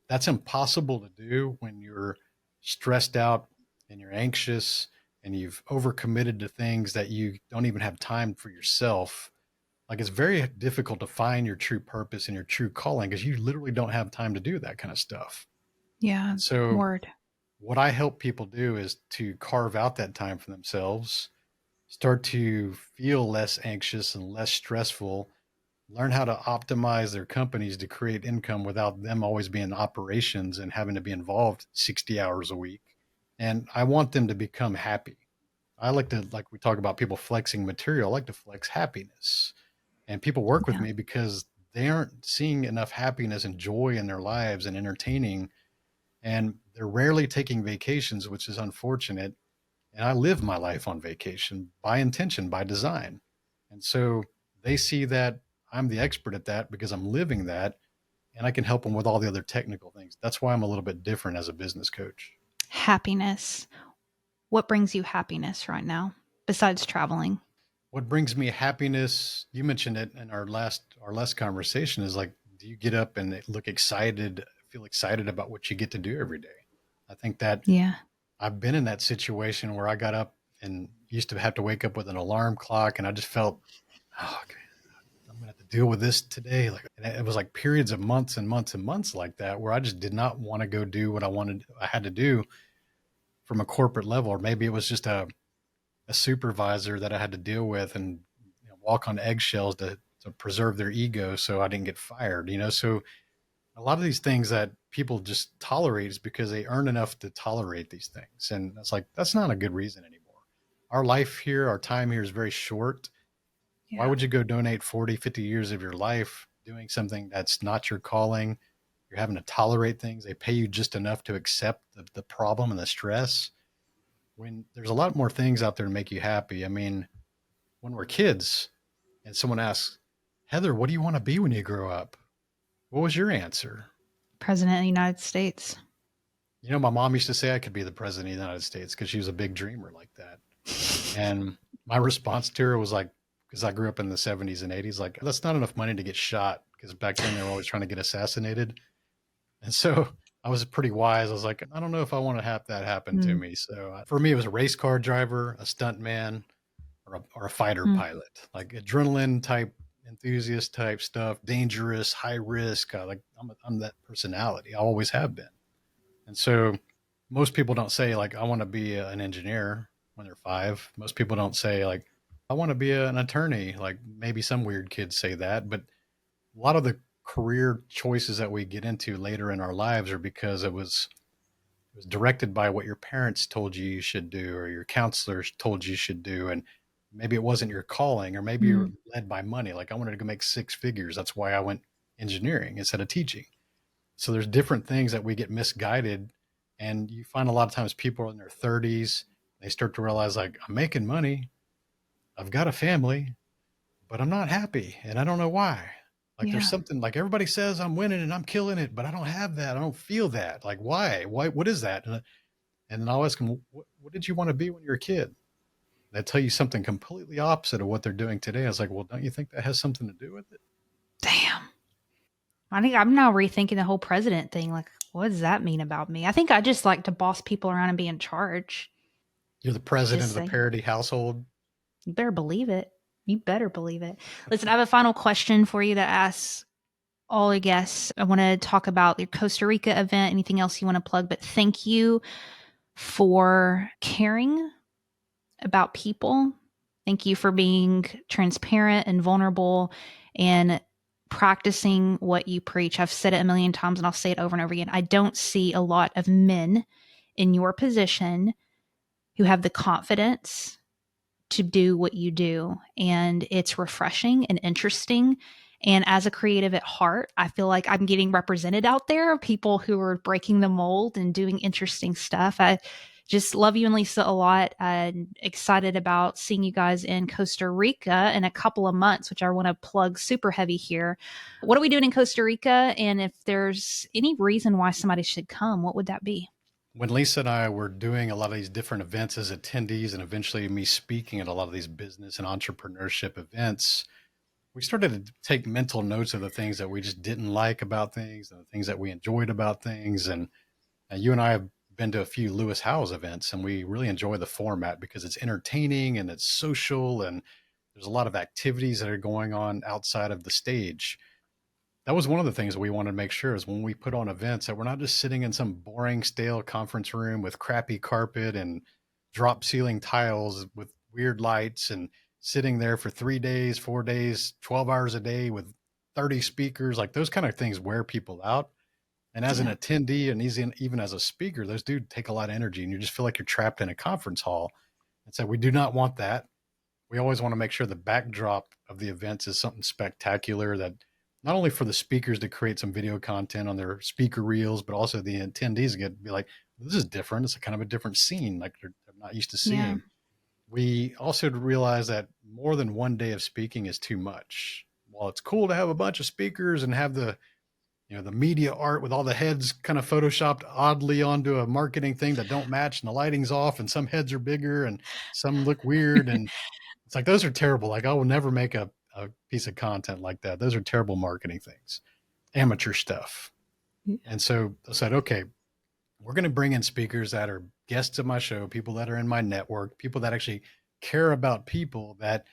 that's impossible to do when you're stressed out and you're anxious and you've overcommitted to things that you don't even have time for yourself, like it's very difficult to find your true purpose and your true calling because you literally don't have time to do that kind of stuff. Yeah. And so Word. what I help people do is to carve out that time for themselves, start to feel less anxious and less stressful, learn how to optimize their companies to create income without them always being in operations and having to be involved 60 hours a week. And I want them to become happy. I like to, like we talk about people flexing material, I like to flex happiness. And people work with Yeah. me because they aren't seeing enough happiness and joy in their lives and entertaining. And they're rarely taking vacations, which is unfortunate. And I live my life on vacation by intention, by design. And so they see that I'm the expert at that because I'm living that, and I can help them with all the other technical things. That's why I'm a little bit different as a business coach. Happiness. What brings you happiness right now besides traveling? What brings me happiness, you mentioned it in our last conversation, is like, do you get up and look excited, feel excited about what you get to do every day? I think that Yeah. I've been in that situation where I got up and used to have to wake up with an alarm clock, and I just felt, oh, okay, I'm gonna have to deal with this today. Like, and it was like periods of months and months and months like that where I just did not want to go do what I had to do from a corporate level, or maybe it was just a supervisor that I had to deal with and walk on eggshells to preserve their ego so I didn't get fired. So a lot of these things that people just tolerate is because they earn enough to tolerate these things. And it's like, that's not a good reason anymore. Our life here, our time here is very short. Why Yeah. would you go donate 40, 50 years of your life doing something that's not your calling? You're having to tolerate things. They pay you just enough to accept the problem and the stress when there's a lot more things out there to make you happy. I mean, when we're kids and someone asks, Heather, what do you want to be when you grow up? What was your answer? President of the United States. My mom used to say I could be the president of the United States because she was a big dreamer like that. And my response to her was like, because I grew up in the 70s and 80s, like, that's not enough money to get shot because back then they were always trying to get assassinated. And so I was pretty wise. I was like, I don't know if I want to have that happen to Mm. me. So for me, it was a race car driver, a stunt man, or a fighter Mm. pilot, like adrenaline type, enthusiast type stuff, dangerous, high risk. I'm that personality. I always have been. And so most people don't say like, I want to be an engineer when they're 5. Most people don't say like, I want to be an attorney. Like maybe some weird kids say that, but a lot of the career choices that we get into later in our lives are because it was directed by what your parents told you should do or your counselors told you should do. And maybe it wasn't your calling, or maybe you're Mm. led by money. Like I wanted to go make 6 figures. That's why I went engineering instead of teaching. So there's different things that we get misguided. And you find a lot of times people in their 30s, they start to realize like, I'm making money. I've got a family, but I'm not happy. And I don't know why. Like there's Yeah. something like everybody says I'm winning and I'm killing it, but I don't have that. I don't feel that. Like why? What is that? And then I'll ask them, what did you want to be when you were a kid? They tell you something completely opposite of what they're doing today. I was like, well, don't you think that has something to do with it? Damn. I think I'm now rethinking the whole president thing. Like, what does that mean about me? I think I just like to boss people around and be in charge. You're the president Just of the say, parody household. you better believe it. You better believe it. Listen, I have a final question for you that asks all the guests. I want to talk about your Costa Rica event, anything else you want to plug, but thank you for caring about people. Thank you for being transparent and vulnerable and practicing what you preach. I've said it a million times and I'll say it over and over again. I don't see a lot of men in your position who have the confidence to do what you do. And it's refreshing and interesting. And as a creative at heart, I feel like I'm getting represented out there, people who are breaking the mold and doing interesting stuff. I just love you and Lisa a lot. And excited about seeing you guys in Costa Rica in a couple of months, which I want to plug super heavy here. What are we doing in Costa Rica? And if there's any reason why somebody should come, what would that be? When Lisa and I were doing a lot of these different events as attendees and eventually me speaking at a lot of these business and entrepreneurship events, we started to take mental notes of the things that we just didn't like about things and the things that we enjoyed about things. And you and I have been to a few Lewis Howes events, and we really enjoy the format because it's entertaining and it's social, and there's a lot of activities that are going on outside of the stage. That was one of the things we wanted to make sure is when we put on events that we're not just sitting in some boring, stale conference room with crappy carpet and drop ceiling tiles with weird lights and sitting there for 3 days, 4 days, 12 hours a day with 30 speakers. Like those kind of things wear people out. And as an Yeah. attendee and even as a speaker, those do take a lot of energy and you just feel like you're trapped in a conference hall. And so we do not want that. We always want to make sure the backdrop of the events is something spectacular that not only for the speakers to create some video content on their speaker reels, but also the attendees get to be like, this is different. It's a kind of a different scene like they're not used to Yeah. seeing. We also realize that more than one day of speaking is too much. While it's cool to have a bunch of speakers and have the media art with all the heads kind of photoshopped oddly onto a marketing thing that don't match and the lighting's off and some heads are bigger and some look weird. And it's like, those are terrible. Like I will never make a piece of content like that. Those are terrible marketing things, amateur stuff. And so I said, okay, we're going to bring in speakers that are guests of my show, people that are in my network, people that actually care about people that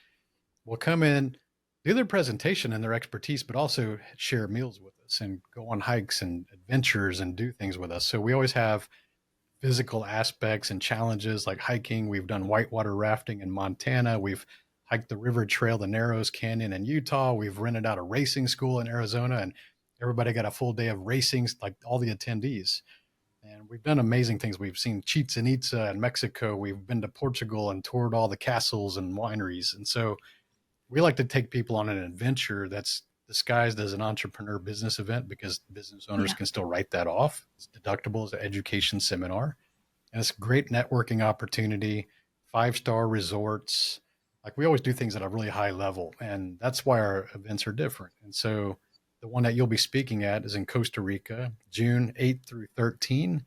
will come in, do their presentation and their expertise, but also share meals with us and go on hikes and adventures and do things with us. So we always have physical aspects and challenges like hiking. We've done whitewater rafting in Montana. We've hiked the river trail, the Narrows Canyon in Utah. We've rented out a racing school in Arizona, and everybody got a full day of racing, like all the attendees. And we've done amazing things. We've seen Chichen Itza in Mexico. We've been to Portugal and toured all the castles and wineries. And so we like to take people on an adventure that's disguised as an entrepreneur business event because business owners can still write that off. It's deductible as an education seminar. And it's a great networking opportunity, 5-star resorts. Like we always do things at a really high level. And that's why our events are different. And so the one that you'll be speaking at is in Costa Rica, June 8th through 13.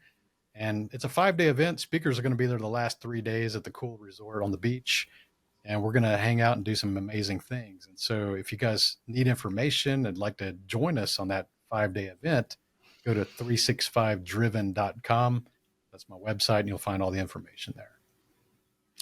And it's a 5-day event. Speakers are going to be there the last 3 days at the cool resort on the beach. And we're going to hang out and do some amazing things. And so if you guys need information and like to join us on that 5-day event, go to 365driven.com. That's my website, and you'll find all the information there.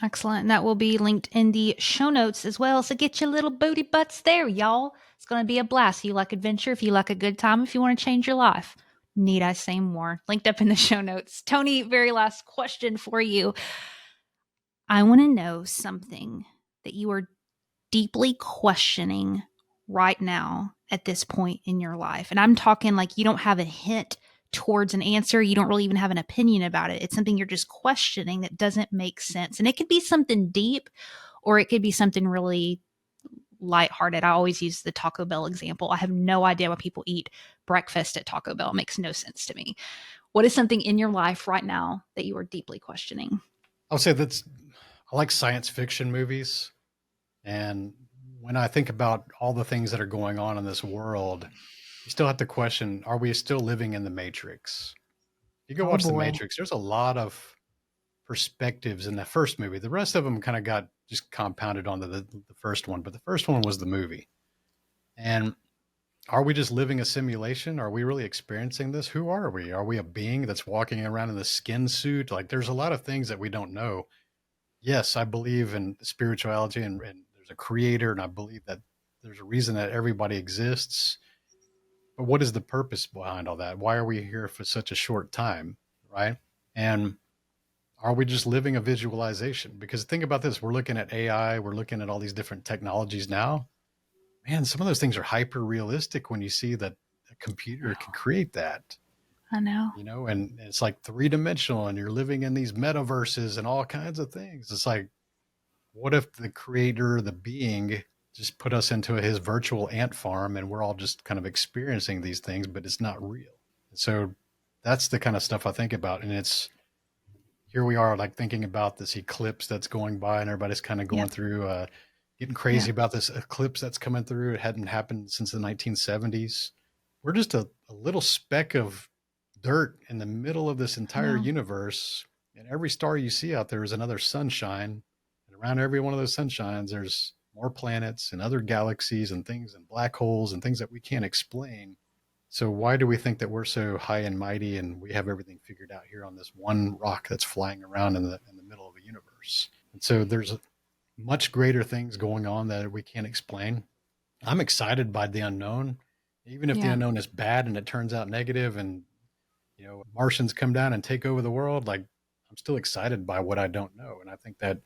Excellent. And that will be linked in the show notes as well. So get your little booty butts there, y'all. It's going to be a blast. If you like adventure, if you like a good time, if you want to change your life. Need I say more? Linked up in the show notes. Tony, very last question for you. I want to know something that you are deeply questioning right now at this point in your life. And I'm talking like you don't have a hint towards an answer. You don't really even have an opinion about it. It's something you're just questioning that doesn't make sense. And it could be something deep or it could be something really lighthearted. I always use the Taco Bell example. I have no idea why people eat breakfast at Taco Bell. It makes no sense to me. What is something in your life right now that you are deeply questioning? I'll say I like science fiction movies. And when I think about all the things that are going on in this world, you still have to question, are we still living in the Matrix? You go watch The Matrix, there's a lot of perspectives in the first movie. The rest of them kind of got just compounded onto the first one, but the first one was the movie. And are we just living a simulation? Are we really experiencing this? Who are we? Are we a being that's walking around in the skin suit? Like there's a lot of things that we don't know. Yes, I believe in spirituality and there's a creator, and I believe that there's a reason that everybody exists. But what is the purpose behind all that? Why are we here for such a short time, right? And are we just living a visualization? Because think about this, we're looking at AI, we're looking at all these different technologies now. Man, some of those things are hyper realistic when you see that a computer can create that. I know. And it's like 3-dimensional and you're living in these metaverses and all kinds of things. It's like, what if the creator, the being, just put us into his virtual ant farm and we're all just kind of experiencing these things, but it's not real. So that's the kind of stuff I think about. And here we are like thinking about this eclipse that's going by and everybody's kind of going through, getting crazy about this eclipse that's coming through. It hadn't happened since the 1970s. We're just a little speck of dirt in the middle of this entire universe. And every star you see out there is another sunshine. And around every one of those sunshines, there's more planets and other galaxies and things and black holes and things that we can't explain. So why do we think that we're so high and mighty and we have everything figured out here on this one rock that's flying around in the middle of a universe? And so there's much greater things going on that we can't explain. I'm excited by the unknown, even if the Yeah. unknown is bad and it turns out negative and, Martians come down and take over the world. Like, I'm still excited by what I don't know. And I think that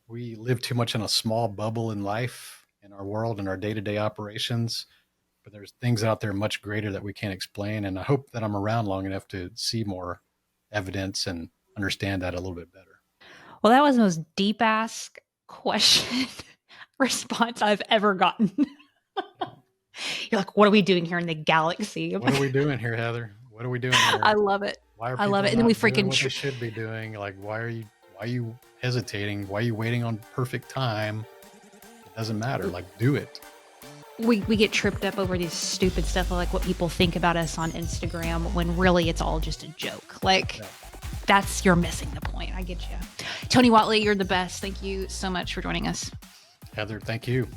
we live too much in a small bubble in life, in our world, in our day-to-day operations. But there's things out there much greater that we can't explain. And I hope that I'm around long enough to see more evidence and understand that a little bit better. Well, that was the most deep ass question response I've ever gotten. You're like, what are we doing here in the galaxy? What are we doing here, Heather? What are we doing here? I love it. Why are I love people it. And then we not doing freaking what they should be doing? Like, why are you hesitating? Why are you waiting on perfect time? It doesn't matter. Like, do it. we get tripped up over these stupid stuff, like what people think about us on Instagram, when really it's all just a joke. Like, you're missing the point. I get you. Tony Whatley, you're the best. Thank you so much for joining us. Heather, thank you.